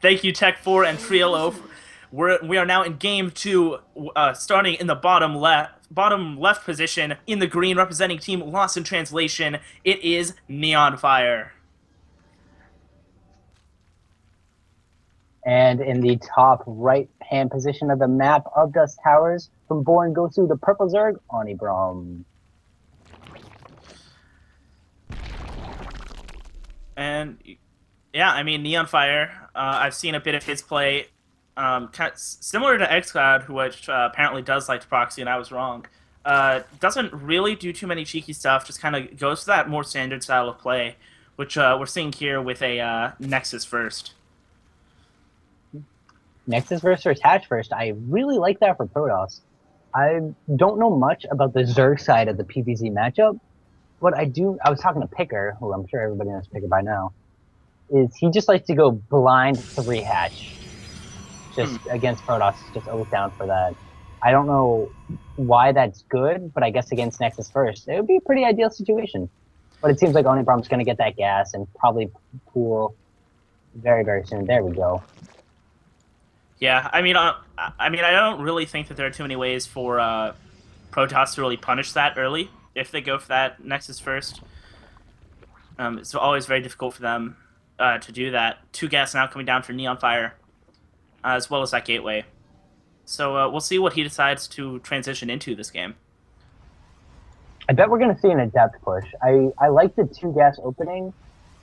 Thank you, Tech 4 and Triolo. We are now in game two, starting in the bottom left position in the green, representing Team Lost in Translation. It is Neonfire. And in the top right-hand position of the map of Dust Towers, from Born goes through the Purple Zerg, Onaibrum. And yeah, I mean Neonfire. I've seen a bit of his play, kind of similar to xCloud, which apparently does like to proxy, and I was wrong. Doesn't really do too many cheeky stuff. Just kind of goes for that more standard style of play, which we're seeing here with a Nexus first. Nexus first or Attach first. I really like that for Protoss. I don't know much about the Zerg side of the PvZ matchup, but I was talking to Picker, who I'm sure everybody knows Picker by now, is he just likes to go blind 3-hatch. Just against Protoss, just always down for that. I don't know why that's good, but I guess against Nexus first, it would be a pretty ideal situation. But it seems like Onibrum's going to get that gas and probably pool very, very soon. There we go. Yeah, I mean, I don't really think that there are too many ways for Protoss to really punish that early if they go for that Nexus first. It's always very difficult for them to do that. 2 gas now coming down for Neonfire, as well as that gateway. So we'll see what he decides to transition into this game. I bet we're going to see an Adept push. I like the 2 gas opening.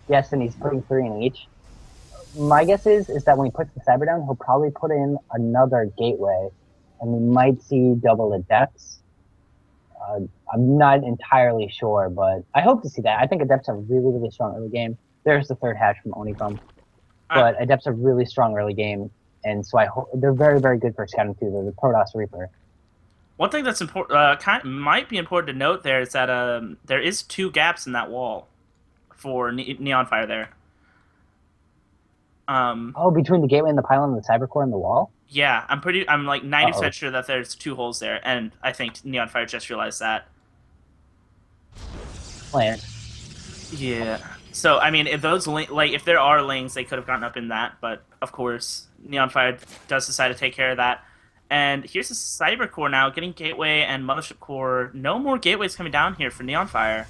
Yes, and he's putting 3 in each. My guess is that when he puts the Cyber down, he'll probably put in another gateway, and we might see double Adepts. I'm not entirely sure, but I hope to see that. I think Adepts are really, really strong early game. There's the 3rd hatch from Onaibrum. But Adepts are really strong early game, and so I hope they're very, very good for scouting too. They're the Protoss Reaper. One thing that's important, might be important to note there is that there is 2 gaps in that wall for Neonfire there. Between the gateway and the pylon and the cyber core and the wall? Yeah, I'm like 90% sure that there's 2 holes there, and I think Neonfire just realized that. Plant. Yeah. So I mean, if there are lanes, they could have gotten up in that, but of course, Neonfire does decide to take care of that. And here's the cyber core now, getting gateway and mothership core. No more gateways coming down here for Neonfire.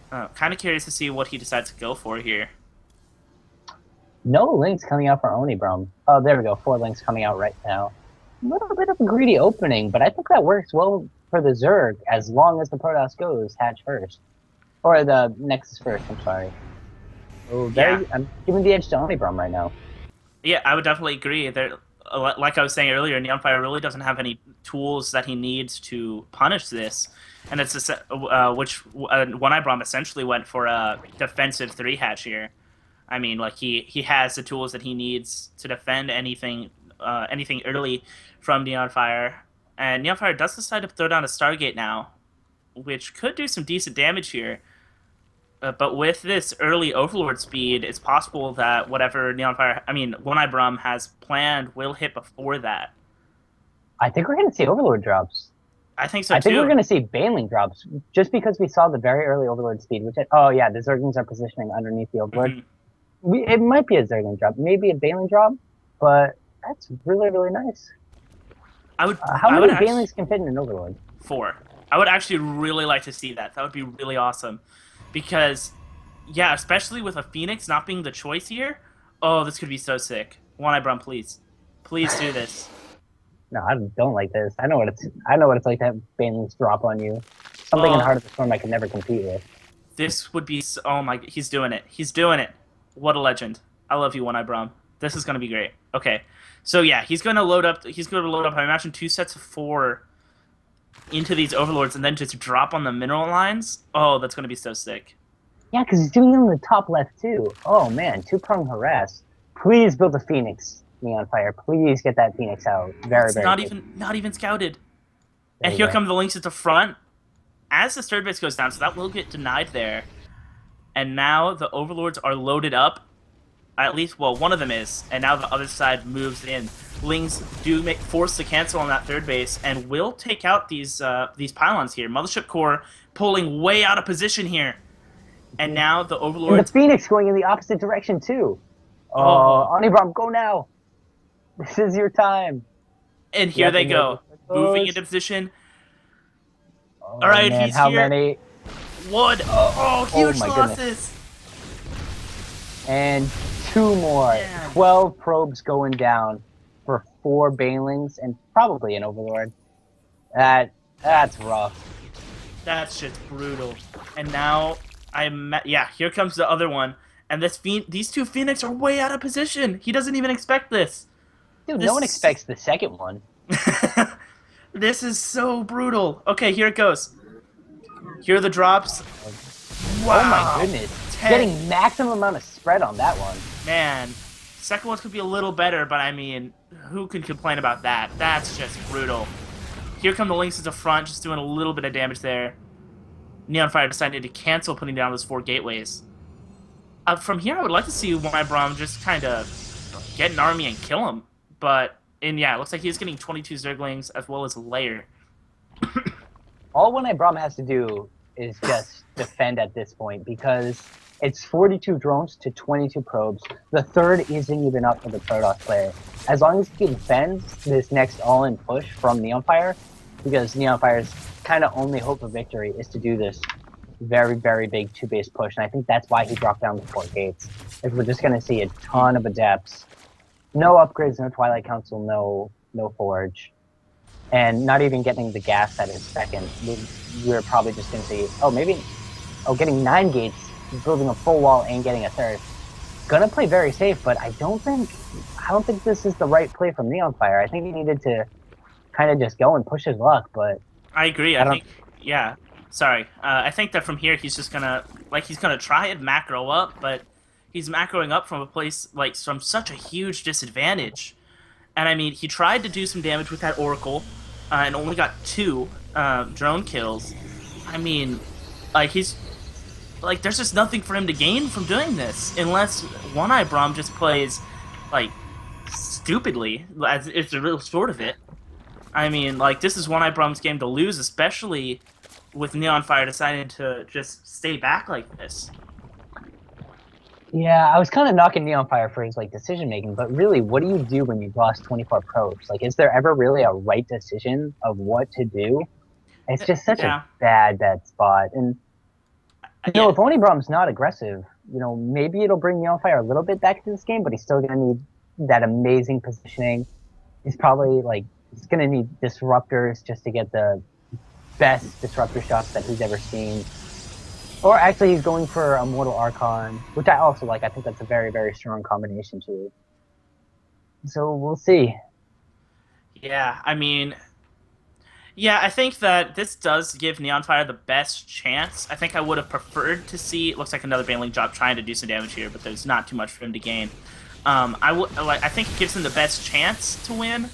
Kind of curious to see what he decides to go for here. No links coming out for Onaibrum. Oh, there we go. 4 links coming out right now. A little bit of a greedy opening, but I think that works well for the Zerg as long as the Protoss goes hatch first. Or the Nexus first, I'm sorry. Oh, yeah. I'm giving the edge to Onaibrum right now. Yeah, I would definitely agree. Like I was saying earlier, Neonfire really doesn't have any tools that he needs to punish this. And it's Onaibrum essentially went for a defensive 3-hatch here. I mean, like he has the tools that he needs to defend anything early from Neonfire, and Neonfire does decide to throw down a Stargate now, which could do some decent damage here. But with this early Overlord speed, it's possible that whatever Onaibrum has planned will hit before that. I think we're going to see Overlord drops. I think so too. I think we're going to see Baneling drops, just because we saw the very early Overlord speed. The Zerglings are positioning underneath the Overlord. Mm-hmm. It might be a Zergling drop, maybe a Baneling drop, but that's really, really nice. How many Banelings can fit in an Overlord? 4. I would actually really like to see that. That would be really awesome. Because, yeah, especially with a Phoenix not being the choice here, oh, this could be so sick. Onaibrum, please. Please do this. No, I don't like this. I know what it's like to have Banelings drop on you. Something in Heart of the Storm I can never compete with. This would be... Oh, my... He's doing it. He's doing it. What a legend. I love you, Onaibrum. This is going to be great. Okay. So, yeah, he's going to load up, I imagine, 2 sets of 4 into these Overlords and then just drop on the mineral lines. Oh, that's going to be so sick. Yeah, because he's doing it on the top left, too. Oh, man. 2-prong harass. Please build a Phoenix, Neonfire. Please get that Phoenix out. Very, very not even scouted. And here come the links at the front. As the third base goes down, so that will get denied there. And now the Overlords are loaded up. At least, well, one of them is. And now the other side moves in. Lings do force the cancel on that third base and will take out these pylons here. Mothership Core pulling way out of position here. And now the Overlords... And the Phoenix going in the opposite direction, too. Oh, Onaibrum, go now! This is your time. And here Yep, they and there go, it moving goes. into position. All Oh right, man, he's how here. many? One. Oh, Oh huge my goodness. losses. And two more. Man, 12 probes going down for 4 banelings and probably an overlord. That's rough. that's just brutal. And now yeah, here comes the other one. And these two Phoenix are way out of position. He doesn't even expect this. Dude, no one This expects the second one. this is so brutal. Okay, here it goes. Here are the drops. Oh my Wow. goodness. 10. Getting maximum amount of spread on that one. Man, second one could be a little better, but I mean, who can complain about that? That's just brutal. Here come the Lynx at the front, just doing a little bit of damage there. Neonfire decided to cancel putting down those 4 gateways. From here, I would like to see Onaibrum just kind of get an army and kill him. And yeah, it looks like he's getting 22 Zerglings as well as a layer. All Onaibrum has to do is just defend at this point because it's 42 drones to 22 probes. The third isn't even up for the Protoss player. As long as he defends this next all-in push from Neonfire, because Neonfire's kind of only hope of victory is to do this very, very big 2-base push, and I think that's why he dropped down the 4 gates. Is we're just going to see a ton of adepts. No upgrades, no Twilight Council, no Forge. And not even getting the gas at his second. We're probably just going to see, getting 9 gates, building a full wall, and getting a third. Gonna play very safe, but I don't think this is the right play from Neonfire. I think he needed to kind of just go and push his luck, but I agree. Yeah. Sorry. I think that from here he's just gonna try and macro up, but he's macroing up from a place from such a huge disadvantage. And I mean, he tried to do some damage with that Oracle, and only got 2 drone kills. I mean, there's just nothing for him to gain from doing this, unless Onaibrum just plays, stupidly. It's the real sort of it. I mean, this is Onaibrum's game to lose, especially with Neonfire deciding to just stay back like this. yeah, I was kind of knocking Neonfire for his decision making, but really, what do you do when you've lost 24 probes? Is there ever really a right decision of what to do? It's just such a bad spot. And if Onaibrum's not aggressive, maybe it'll bring Neonfire a little bit back to this game, but he's still gonna need that amazing positioning. He's probably he's gonna need disruptors just to get the best disruptor shots that he's ever seen. Or actually, he's going for a Mortal Archon, which I also like. I think that's a very, very strong combination too. So we'll see. Yeah, I mean, I think that this does give Neonfire the best chance. I think I would have preferred to see. It looks like another Baneling drop trying to do some damage here, but there's not too much for him to gain. I think it gives him the best chance to win,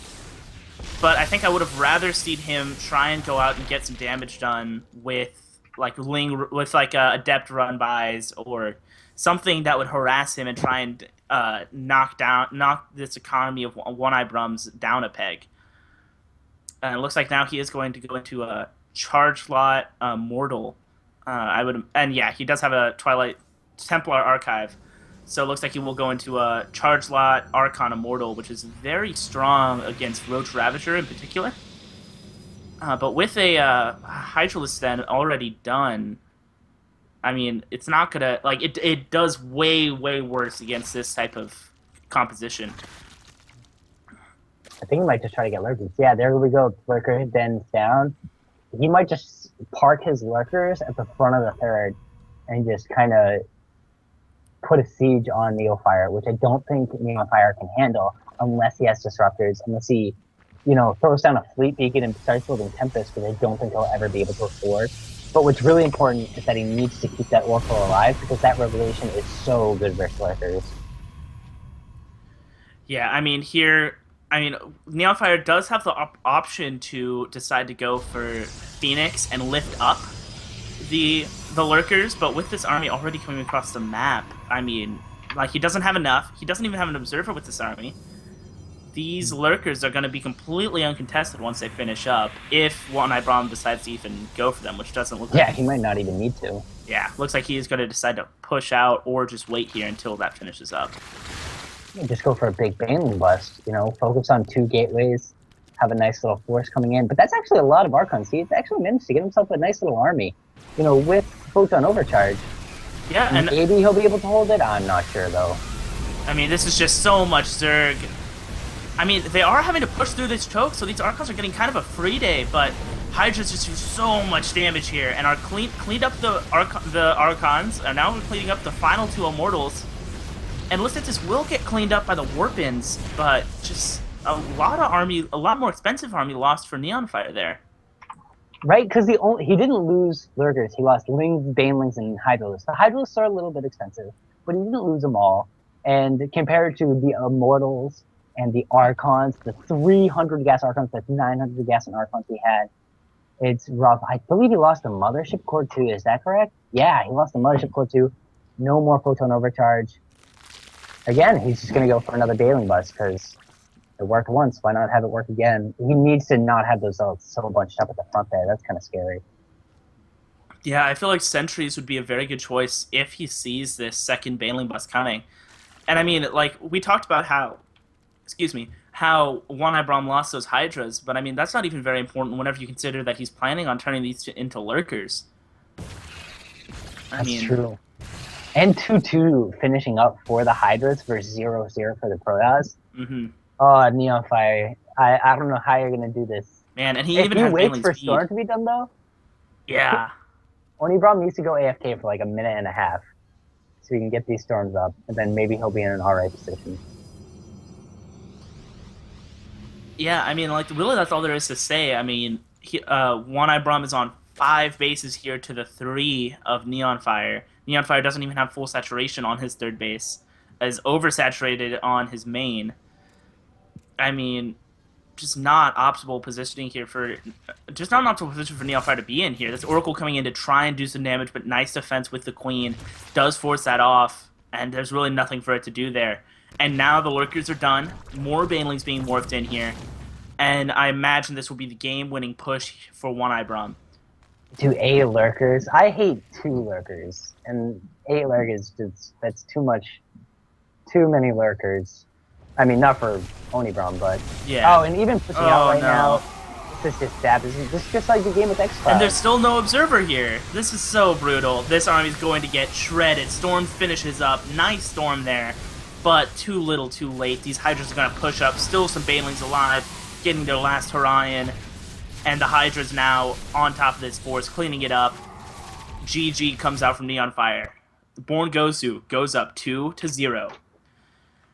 but I think I would have rather seen him try and go out and get some damage done with adept run bys or something that would harass him and try and knock this economy of Onaibrum's down a peg. And it looks like now he is going to go into a charge lot mortal. He does have a Twilight Templar archive. So it looks like he will go into a charge lot Archon Immortal, which is very strong against Roach Ravager in particular. But with a Hydralisk then already done, I mean, it's not gonna it does way worse against this type of composition. I think he might just try to get lurkers. Yeah, there we go. Lurker then down. He might just park his lurkers at the front of the third and just kind of put a siege on Neonfire, which I don't think Neonfire can handle unless he has disruptors, unless he, throws down a fleet beacon and starts building Tempest, which I don't think he'll ever be able to afford. But what's really important is that he needs to keep that Oracle alive because that Revelation is so good versus lurkers. Yeah, I mean, Neonfire does have the option to decide to go for Phoenix and lift up the lurkers, but with this army already coming across the map, I mean, he doesn't have enough. He doesn't even have an observer with this army. These lurkers are going to be completely uncontested once they finish up, if Onaibrum decides to even go for them, which doesn't look like... Yeah, he might not even need to. Yeah, looks like he is going to decide to push out or just wait here until that finishes up. You just go for a big Baneling bust, focus on 2 gateways, have a nice little force coming in. But that's actually a lot of Archons. He's actually managed to get himself a nice little army, with Photon Overcharge. Yeah, and Maybe he'll be able to hold it. I'm not sure, though. I mean, this is just so much Zerg. I mean, they are having to push through this choke, so these Archons are getting kind of a free day, but Hydra's just do so much damage here, and are cleaned up the Archons, and now we're cleaning up the final 2 Immortals. And looks like this will get cleaned up by the Warpins, but just a lot more expensive army lost for Neonfire there. Right, because he didn't lose Lurkers. He lost Lings, Banelings, and Hydralisks. The Hydralisks are a little bit expensive, but he didn't lose them all. And compared to the Immortals and the Archons, the 300 gas Archons, the 900 gas and Archons he had, it's rough. I believe he lost the Mothership Core too. Is that correct? Yeah, he lost the Mothership Core too. No more Photon Overcharge. Again, he's just going to go for another Baneling bust because it worked once. Why not have it work again? He needs to not have those ults so bunched up at the front there. That's kind of scary. Yeah, I feel like Sentries would be a very good choice if he sees this second Baneling bust coming. And I mean, like, we talked about how Onaibrum lost those Hydras, but I mean, that's not even very important whenever you consider that he's planning on turning these into Lurkers. That's true. And 2-2 finishing up for the Hydras versus 0-0 for the Protoss. Mm-hmm. Oh, Neonfire. I don't know how you're going to do this. Man, and he if even he has waits Baneling for speed. Storm to be done, though, Yeah. Onaibrum needs to go AFK for like a minute and a half so he can get these storms up, and then maybe he'll be in an alright position. Yeah, I mean, like, really that's all there is to say. I mean, Onaibrum is on 5 bases here to the 3 of Neonfire. Neonfire doesn't even have full saturation on his 3rd base, is oversaturated on his main. I mean, just not optimal positioning here just not an optimal position for Neonfire to be in here. This Oracle coming in to try and do some damage, but nice defense with the Queen does force that off, and there's really nothing for it to do there. And now the Lurkers are done. More Banelings being morphed in here. And I imagine this will be the game-winning push for Onaibrum. Do 8 Lurkers? I hate 2 Lurkers. And 8 Lurkers, that's too much. Too many Lurkers. I mean, not for Onaibrum, but... Yeah. Oh, and even pushing out right now, this is just bad. This is just like the game with X-Cloud. And there's still no Observer here. This is so brutal. This army's going to get shredded. Storm finishes up. Nice Storm there. But too little, too late. These Hydras are going to push up. Still some Banelings alive, getting their last Horion. And the Hydra's now on top of this force, cleaning it up. GG comes out from Neonfire. Born Gosu goes up 2-0.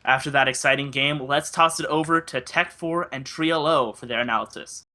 After that exciting game, let's toss it over to Tech4 and Trio for their analysis.